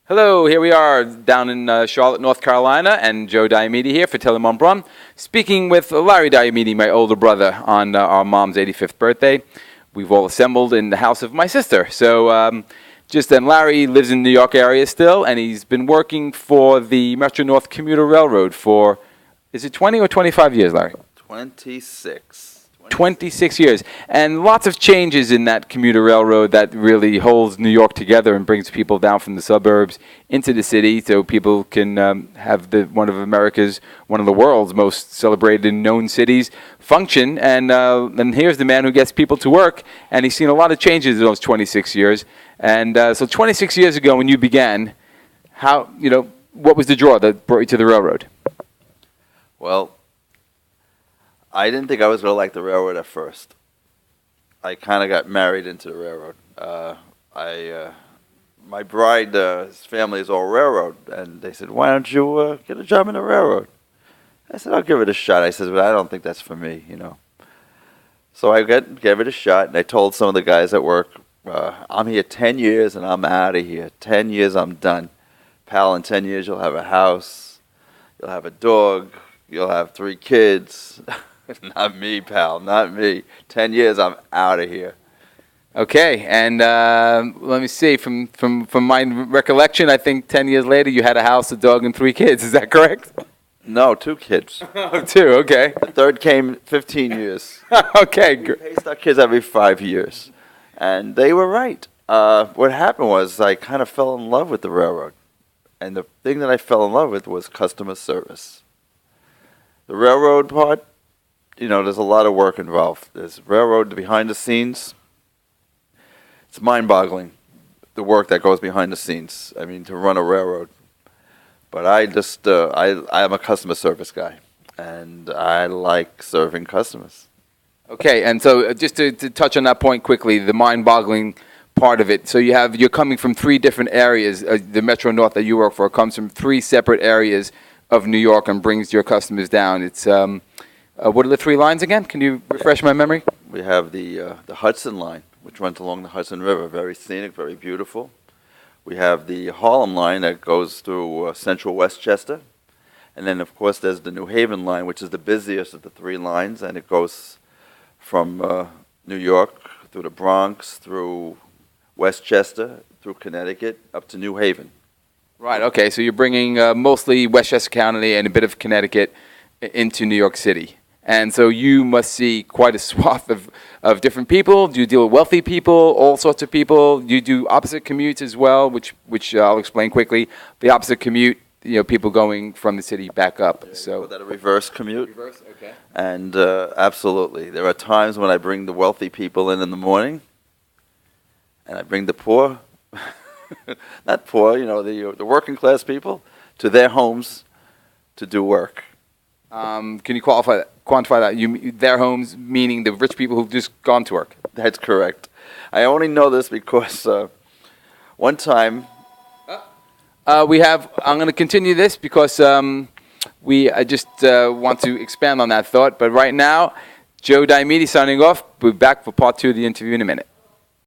Hello, here we are down in Charlotte, North Carolina, and Joe Diomede here for Telemon Brum, speaking with Larry Diomede, my older brother, on our mom's 85th birthday. We've all assembled in the house of my sister. So Larry lives in the New York area still, and he's been working for the Metro North Commuter Railroad for, is it 20 or 25 years, Larry? 26. 26 years, and lots of changes in that commuter railroad that really holds New York together and brings people down from the suburbs into the city so people can have one of the world's most celebrated and known cities function. And here's the man who gets people to work, and he's seen a lot of changes in those 26 years. And so 26 years ago when you began, what was the draw that brought you to the railroad? Well, I didn't think I was going to like the railroad at first. I kind of got married into the railroad. My bride's family is all railroad, and they said, "Why don't you get a job in the railroad?" I said, "I'll give it a shot." I said, "But I don't think that's for me, you know." So I gave it a shot, and I told some of the guys at work, "I'm here 10 years, and I'm out of here. 10 years, I'm done. Pal, in 10 years, you'll have a house, you'll have a dog, you'll have 3 kids." Not me, pal, not me. 10 years, I'm out of here. Okay, and let me see. From my recollection, I think 10 years later you had a house, a dog, and 3 kids. Is that correct? No, 2 kids. Oh, 2, okay. The third came 15 years. Okay, We good. paced our kids every 5 years. And they were right. What happened was I kind of fell in love with the railroad. And the thing that I fell in love with was customer service. The railroad part, there's a lot of work involved. There's railroad behind the scenes. It's mind-boggling, the work that goes behind the scenes. I mean, to run a railroad. But I'm a customer service guy, and I like serving customers. Okay, and so just to touch on that point quickly, the mind-boggling part of it. So you're coming from 3 different areas. The Metro North that you work for comes from 3 separate areas of New York and brings your customers down. It's what are the 3 lines again? Can you refresh my memory? We have the Hudson line, which runs along the Hudson River, very scenic, very beautiful. We have the Harlem line that goes through central Westchester. And then, of course, there's the New Haven line, which is the busiest of the 3 lines, and it goes from New York through the Bronx, through Westchester, through Connecticut, up to New Haven. Right, okay, so you're bringing mostly Westchester County and a bit of Connecticut into New York City. And so you must see quite a swath of different people. Do you deal with wealthy people, all sorts of people? Do you do opposite commutes as well, which I'll explain quickly. The opposite commute, people going from the city back up. Yeah, so call that a reverse commute. Reverse, okay. And absolutely, there are times when I bring the wealthy people in the morning, and I bring the poor, not poor, the working class people, to their homes to do work. Can you quantify that? Their homes, meaning the rich people who've just gone to work? That's correct. I only know this because one time... I'm going to continue this because I just want to expand on that thought. But right now, Joe Diomede signing off. We'll be back for part 2 of the interview in a minute.